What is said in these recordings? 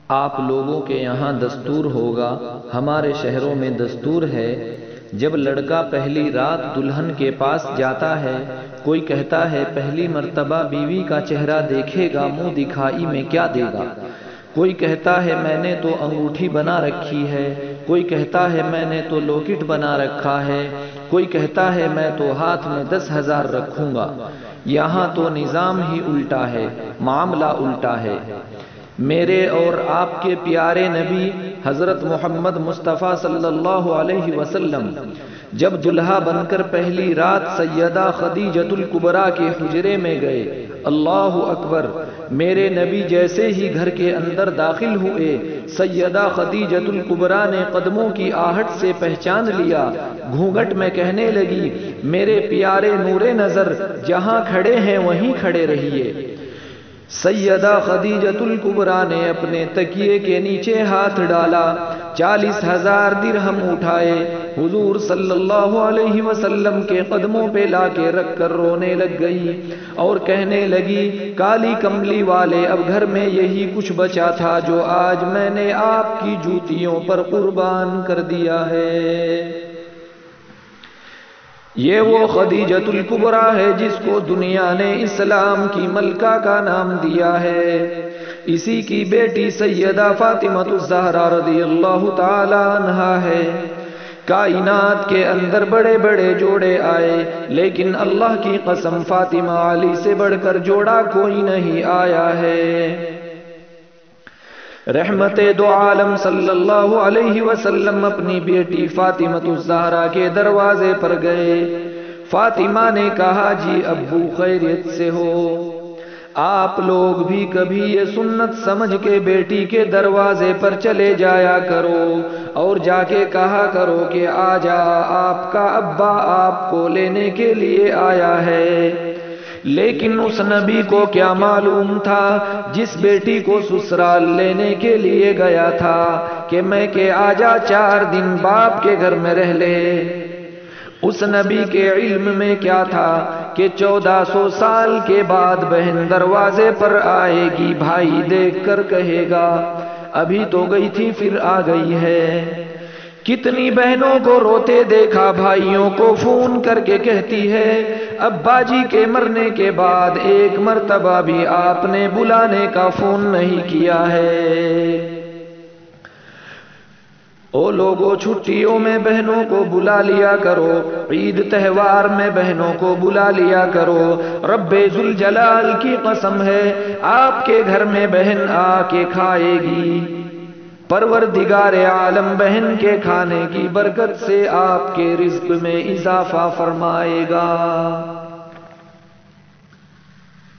آپ لوگوں کے یہاں دستور ہوگا، ہمارے شہروں میں دستور ہے، جب لڑکا پہلی رات دلہن کے پاس جاتا ہے، کوئی کہتا ہے پہلی مرتبہ بیوی کا چہرہ دیکھے گا، منہ دکھائی میں کیا دے گا؟ کوئی کہتا ہے میں نے تو انگوٹھی بنا رکھی ہے، کوئی کہتا ہے میں نے تو لوکٹ بنا رکھا ہے، کوئی کہتا ہے میں تو ہاتھ میں 10,000 رکھوں گا۔ یہاں تو نظام ہی الٹا ہے، معاملہ الٹا ہے۔ میرے اور آپ کے پیارے نبی حضرت محمد مصطفیٰ صلی اللہ علیہ وسلم جب دلہا بن کر پہلی رات سیدہ خدیجۃ الکبریٰ کے حجرے میں گئے، اللہ اکبر، میرے نبی جیسے ہی گھر کے اندر داخل ہوئے، سیدہ خدیجۃ الکبریٰ نے قدموں کی آہٹ سے پہچان لیا، گھونگھٹ میں کہنے لگی میرے پیارے نور نظر جہاں کھڑے ہیں وہیں کھڑے رہیے۔ سیدہ خدیجۃ الکبریٰ نے اپنے تکیے کے نیچے ہاتھ ڈالا، 40,000 درہم اٹھائے، حضور صلی اللہ علیہ وسلم کے قدموں پہ لا کے رکھ کر رونے لگ گئی اور کہنے لگی کالی کملی والے، اب گھر میں یہی کچھ بچا تھا جو آج میں نے آپ کی جوتیوں پر قربان کر دیا ہے۔ یہ وہ خدیجۃ الکبریٰ ہے جس کو دنیا نے اسلام کی ملکہ کا نام دیا ہے۔ اسی کی بیٹی سیدہ فاطمہ الزہرا رضی اللہ تعالی عنہا ہے۔ کائنات کے اندر بڑے بڑے جوڑے آئے، لیکن اللہ کی قسم فاطمہ علی سے بڑھ کر جوڑا کوئی نہیں آیا ہے۔ رحمت دو عالم صلی اللہ علیہ وسلم اپنی بیٹی فاطمہ الزہرا کے دروازے پر گئے۔ فاطمہ نے کہا جی ابو خیریت سے ہو؟ آپ لوگ بھی کبھی یہ سنت سمجھ کے بیٹی کے دروازے پر چلے جایا کرو اور جا کے کہا کرو کہ آجا آپ کا ابا آپ کو لینے کے لیے آیا ہے۔ لیکن اس نبی کو کیا معلوم تھا جس بیٹی کو سسرال لینے کے لیے گیا تھا کہ میں کہ آجا 4 دن باپ کے گھر میں رہ لے۔ اس نبی کے علم میں کیا تھا کہ 1400 سال کے بعد بہن دروازے پر آئے گی، بھائی دیکھ کر کہے گا ابھی تو گئی تھی پھر آ گئی ہے۔ کتنی بہنوں کو روتے دیکھا، بھائیوں کو فون کر کے کہتی ہے ابا جی کے مرنے کے بعد ایک مرتبہ بھی آپ نے بلانے کا فون نہیں کیا ہے۔ او لوگو چھٹیوں میں بہنوں کو بلا لیا کرو، عید تہوار میں بہنوں کو بلا لیا کرو۔ رب ذوالجلال کی قسم ہے آپ کے گھر میں بہن آ کے کھائے گی، پروردگار عالم بہن کے کھانے کی برکت سے آپ کے رزق میں اضافہ فرمائے گا۔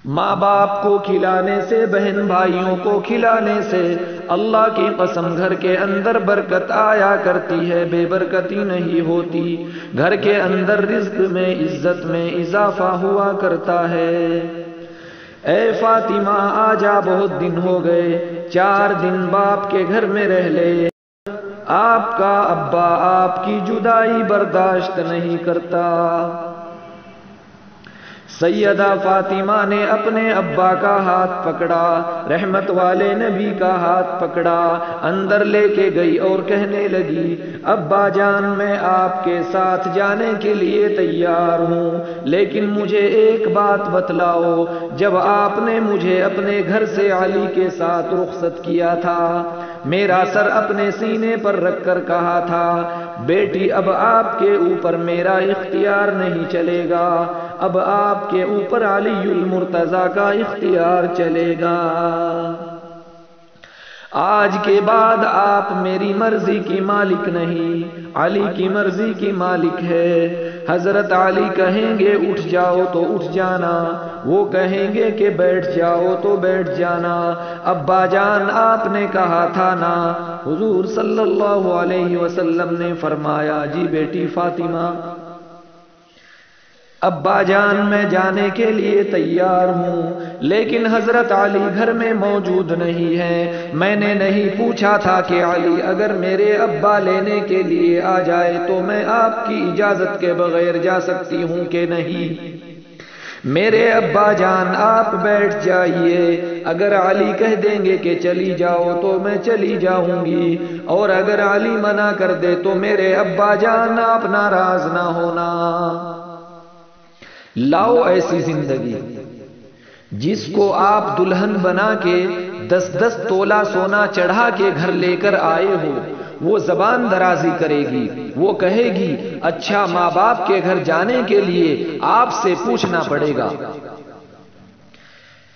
ماں باپ کو کھلانے سے، بہن بھائیوں کو کھلانے سے اللہ کی قسم گھر کے اندر برکت آیا کرتی ہے، بے برکتی نہیں ہوتی۔ گھر کے اندر رزق میں، عزت میں اضافہ ہوا کرتا ہے۔ اے فاطمہ آجا، بہت دن ہو گئے، 4 دن باپ کے گھر میں رہ لے۔ آپ کا ابا آپ کی جدائی برداشت نہیں کرتا۔ سیدہ فاطمہ نے اپنے ابا کا ہاتھ پکڑا، رحمت والے نبی کا ہاتھ پکڑا، اندر لے کے گئی اور کہنے لگی ابا جان میں آپ کے ساتھ جانے کے لیے تیار ہوں، لیکن مجھے ایک بات بتلاؤ، جب آپ نے مجھے اپنے گھر سے علی کے ساتھ رخصت کیا تھا، میرا سر اپنے سینے پر رکھ کر کہا تھا بیٹی اب آپ کے اوپر میرا اختیار نہیں چلے گا، اب آپ کے اوپر علی المرتضیٰ کا اختیار چلے گا۔ آج کے بعد آپ میری مرضی کی مالک نہیں، علی کی مرضی کی مالک ہے۔ حضرت علی کہیں گے اٹھ جاؤ تو اٹھ جانا، وہ کہیں گے کہ بیٹھ جاؤ تو بیٹھ جانا۔ ابا جان آپ نے کہا تھا نا، حضور صلی اللہ علیہ وسلم نے فرمایا جی بیٹی فاطمہ، ابا جان میں جانے کے لیے تیار ہوں، لیکن حضرت علی گھر میں موجود نہیں ہے۔ میں نے نہیں پوچھا تھا کہ علی اگر میرے ابا لینے کے لیے آ جائے تو میں آپ کی اجازت کے بغیر جا سکتی ہوں کہ نہیں؟ میرے ابا جان آپ بیٹھ جائیے، اگر علی کہہ دیں گے کہ چلی جاؤ تو میں چلی جاؤں گی، اور اگر علی منع کر دے تو میرے ابا جان آپ ناراض نہ ہونا۔ لاؤ ایسی زندگی جس کو آپ دلہن بنا کے 10-10 تولہ سونا چڑھا کے گھر لے کر آئے ہو، وہ زبان درازی کرے گی، وہ کہے گی اچھا ماں باپ کے گھر جانے کے لیے آپ سے پوچھنا پڑے گا۔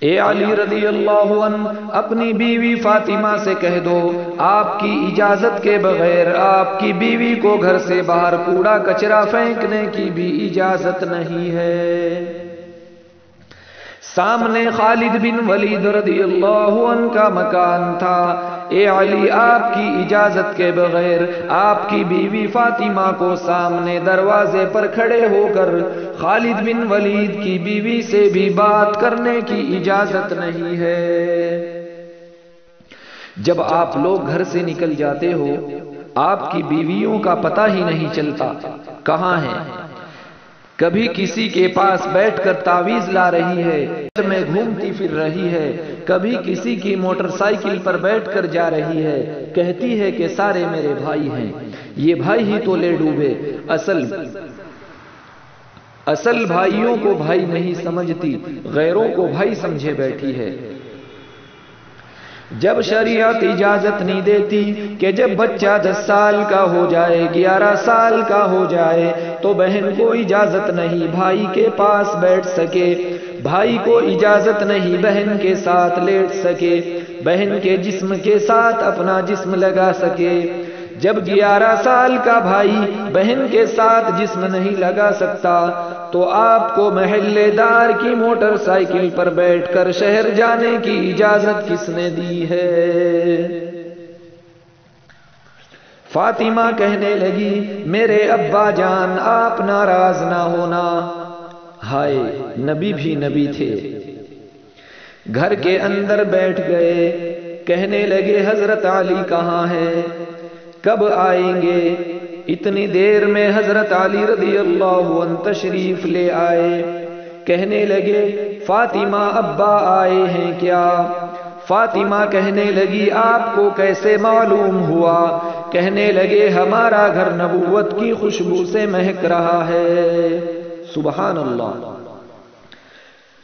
اے علی رضی اللہ عنہ، اپنی بیوی فاطمہ سے کہہ دو آپ کی اجازت کے بغیر آپ کی بیوی کو گھر سے باہر کوڑا کچرا پھینکنے کی بھی اجازت نہیں ہے۔ سامنے خالد بن ولید رضی اللہ عنہ کا مکان تھا۔ اے علی، آپ کی اجازت کے بغیر آپ کی بیوی فاطمہ کو سامنے دروازے پر کھڑے ہو کر خالد بن ولید کی بیوی سے بھی بات کرنے کی اجازت نہیں ہے۔ جب آپ لوگ گھر سے نکل جاتے ہو، آپ کی بیویوں کا پتہ ہی نہیں چلتا کہاں ہیں۔ کبھی کسی کے پاس بیٹھ کر تعویذ لا رہی ہے، میں گھومتی پھر رہی ہے، کبھی کسی کی موٹر سائیکل پر بیٹھ کر جا رہی ہے، کہتی ہے کہ سارے میرے بھائی ہیں، یہ بھائی ہی تو لے ڈوبے، اصل بھائیوں کو بھائی نہیں سمجھتی، غیروں کو بھائی سمجھے بیٹھی ہے۔ جب شریعت اجازت نہیں دیتی کہ جب بچہ 10 سال کا ہو جائے، 11 سال کا ہو جائے تو بہن کو اجازت نہیں بھائی کے پاس بیٹھ سکے، بھائی کو اجازت نہیں بہن کے ساتھ لیٹ سکے، بہن کے جسم کے ساتھ اپنا جسم لگا سکے۔ جب 11 سال کا بھائی بہن کے ساتھ جسم نہیں لگا سکتا تو آپ کو محلے دار کی موٹر سائیکل پر بیٹھ کر شہر جانے کی اجازت کس نے دی ہے؟ فاطمہ کہنے لگی میرے ابا جان آپ ناراض نہ ہونا۔ ہائے، نبی بھی نبی تھے۔ گھر کے اندر بیٹھ گئے، کہنے لگے حضرت علی کہاں ہے، کب آئیں گے؟ اتنی دیر میں حضرت علی رضی اللہ عنہ تشریف لے آئے، کہنے لگے فاطمہ ابا آئے ہیں کیا؟ فاطمہ کہنے لگی آپ کو کیسے معلوم ہوا؟ کہنے لگے ہمارا گھر نبوت کی خوشبو سے مہک رہا ہے۔ سبحان اللہ۔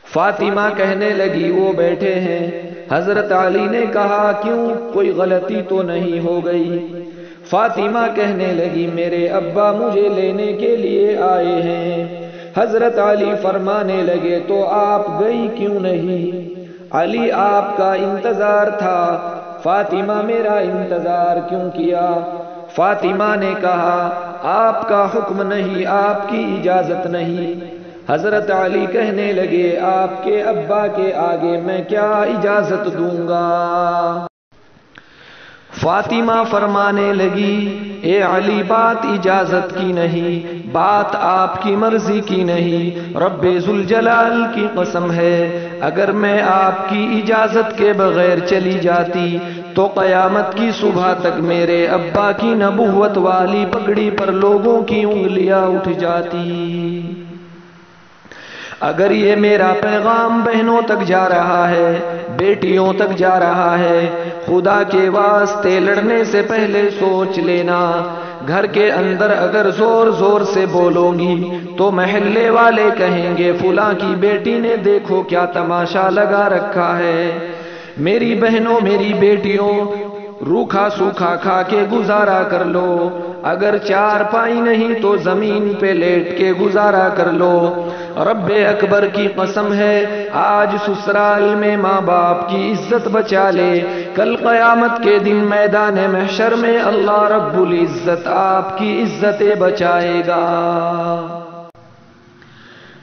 فاطمہ کہنے لگی وہ بیٹھے ہیں۔ حضرت علی نے کہا کیوں، کوئی غلطی تو نہیں ہو گئی؟ فاطمہ کہنے لگی میرے ابا مجھے لینے کے لیے آئے ہیں۔ حضرت علی فرمانے لگے تو آپ گئی کیوں نہیں؟ علی آپ کا انتظار تھا، فاطمہ میرا انتظار کیوں کیا؟ فاطمہ نے کہا آپ کا حکم نہیں، آپ کی اجازت نہیں۔ حضرت علی کہنے لگے آپ کے ابا کے آگے میں کیا اجازت دوں گا؟ فاطمہ فرمانے لگی اے علی بات اجازت کی نہیں، بات آپ کی مرضی کی نہیں، رب ذوالجلال کی قسم ہے اگر میں آپ کی اجازت کے بغیر چلی جاتی تو قیامت کی صبح تک میرے ابا کی نبوت والی پگڑی پر لوگوں کی انگلیاں اٹھ جاتی۔ اگر یہ میرا پیغام بہنوں تک جا رہا ہے، بیٹیوں تک جا رہا ہے، خدا کے واسطے لڑنے سے پہلے سوچ لینا۔ گھر کے اندر اگر زور زور سے بولوں گی تو محلے والے کہیں گے فلاں کی بیٹی نے دیکھو کیا تماشا لگا رکھا ہے۔ میری بہنوں، میری بیٹیوں، روکھا سوکھا کھا کے گزارا کر لو، اگر چار پائی نہیں تو زمین پہ لیٹ کے گزارا کر لو۔ رب اکبر کی قسم ہے آج سسرال میں ماں باپ کی عزت بچا لے، کل قیامت کے دن میدان محشر میں اللہ رب العزت آپ کی عزتیں بچائے گا۔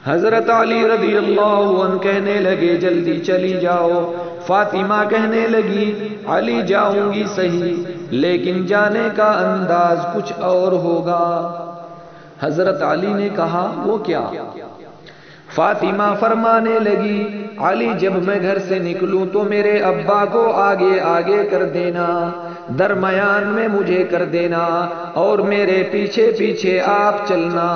حضرت علی رضی اللہ عنہ کہنے لگے جلدی چلی جاؤ۔ فاطمہ کہنے لگی علی جاؤں گی صحیح، لیکن جانے کا انداز کچھ اور ہوگا۔ حضرت علی نے کہا وہ کیا؟ فاطمہ فرمانے لگی علی جب میں گھر سے نکلوں تو میرے ابا کو آگے آگے کر دینا، درمیان میں مجھے کر دینا، اور میرے پیچھے پیچھے آپ چلنا۔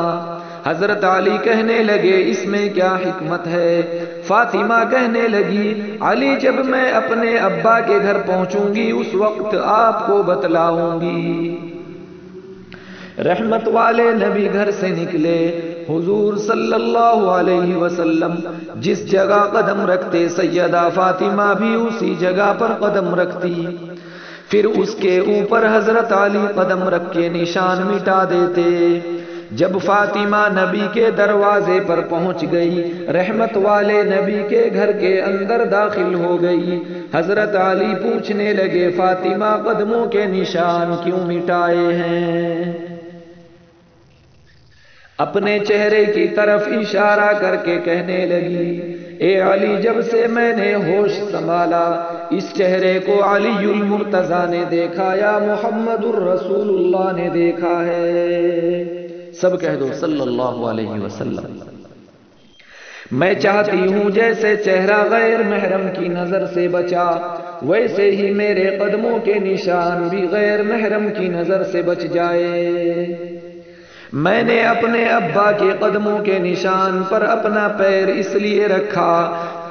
حضرت علی کہنے لگے اس میں کیا حکمت ہے؟ فاطمہ کہنے لگی علی جب میں اپنے ابا کے گھر پہنچوں گی اس وقت آپ کو بتلاؤں گی۔ رحمت والے نبی گھر سے نکلے، حضور صلی اللہ علیہ وسلم جس جگہ قدم رکھتے سیدہ فاطمہ بھی اسی جگہ پر قدم رکھتی، پھر اس کے اوپر حضرت علی قدم رکھ کے نشان مٹا دیتے۔ جب فاطمہ نبی کے دروازے پر پہنچ گئی، رحمت والے نبی کے گھر کے اندر داخل ہو گئی، حضرت علی پوچھنے لگے فاطمہ قدموں کے نشان کیوں مٹائے ہیں؟ اپنے چہرے کی طرف اشارہ کر کے کہنے لگی اے علی جب سے میں نے ہوش سنبھالا اس چہرے کو علی المرتضیٰ نے دیکھا یا محمد الرسول اللہ نے دیکھا ہے۔ سب کہہ دو صلی اللہ علیہ وسلم۔ میں چاہتی ہوں جیسے چہرہ غیر محرم کی نظر سے بچا ویسے ہی میرے قدموں کے نشان بھی غیر محرم کی نظر سے بچ جائے۔ میں نے اپنے ابا کے قدموں کے نشان پر اپنا پیر اس لیے رکھا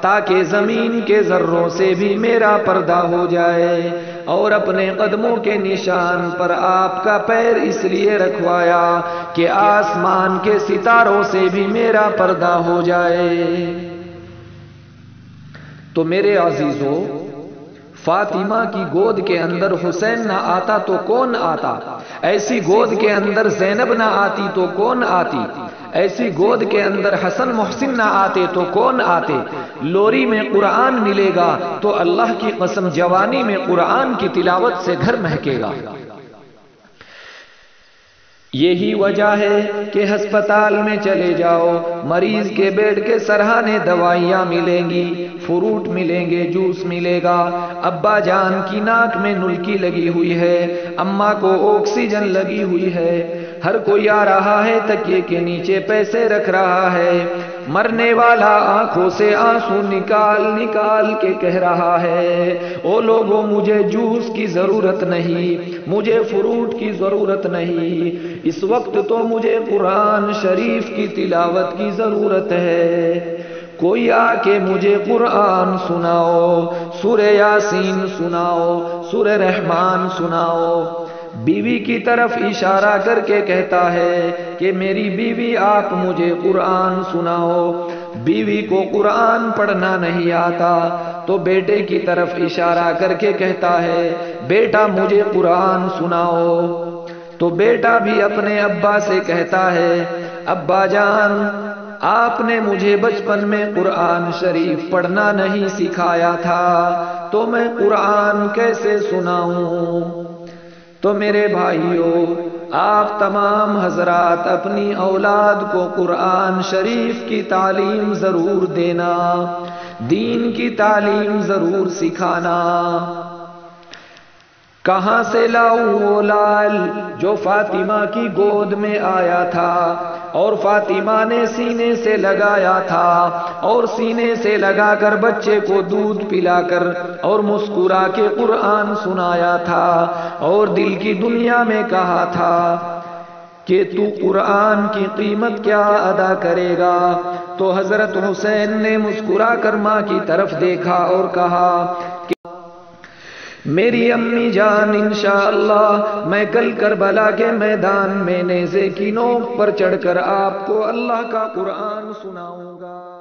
تاکہ زمین کے ذروں سے بھی میرا پردہ ہو جائے، اور اپنے قدموں کے نشان پر آپ کا پیر اس لیے رکھوایا کہ آسمان کے ستاروں سے بھی میرا پردہ ہو جائے۔ تو میرے عزیزو، فاطمہ کی گود کے اندر حسین نہ آتا تو کون آتا؟ ایسی گود کے اندر زینب نہ آتی تو کون آتی؟ ایسی گود کے اندر حسن محسن نہ آتے تو کون آتے؟ لوری میں قرآن ملے گا تو اللہ کی قسم جوانی میں قرآن کی تلاوت سے گھر مہکے گا۔ یہی وجہ ہے کہ ہسپتال میں چلے جاؤ، مریض کے بیڈ کے سرہانے دوائیاں ملیں گی، فروٹ ملیں گے، جوس ملے گا۔ ابا جان کی ناک میں نلکی لگی ہوئی ہے، اماں کو آکسیجن لگی ہوئی ہے، ہر کوئی آ رہا ہے تکیے کے نیچے پیسے رکھ رہا ہے، مرنے والا آنکھوں سے آنسو نکال نکال کے کہہ رہا ہے او لوگوں مجھے جوس کی ضرورت نہیں، مجھے فروٹ کی ضرورت نہیں، اس وقت تو مجھے قرآن شریف کی تلاوت کی ضرورت ہے۔ کوئی آ کے مجھے قرآن سناؤ، سورہ یاسین سناؤ، سورہ رحمان سناؤ۔ بیوی کی طرف اشارہ کر کے کہتا ہے کہ میری بیوی آپ مجھے قرآن سناؤ۔ بیوی کو قرآن پڑھنا نہیں آتا تو بیٹے کی طرف اشارہ کر کے کہتا ہے بیٹا مجھے قرآن سناؤ۔ تو بیٹا بھی اپنے ابا سے کہتا ہے ابا جان آپ نے مجھے بچپن میں قرآن شریف پڑھنا نہیں سکھایا تھا تو میں قرآن کیسے سناؤں؟ تو میرے بھائیوں، آپ تمام حضرات اپنی اولاد کو قرآن شریف کی تعلیم ضرور دینا، دین کی تعلیم ضرور سکھانا۔ کہاں سے لاؤں وہ لال جو فاطمہ کی گود میں آیا تھا اور فاطمہ نے سینے سے لگایا تھا اور سینے سے لگا کر بچے کو دودھ پلا کر اور مسکرا کے قرآن سنایا تھا اور دل کی دنیا میں کہا تھا کہ تو قرآن کی قیمت کیا ادا کرے گا؟ تو حضرت حسین نے مسکرا کر ماں کی طرف دیکھا اور کہا کہ میری امی جان انشاءاللہ میں کل کربلا کے میدان میں نیزے کی نوک پر چڑھ کر آپ کو اللہ کا قرآن سناؤں گا۔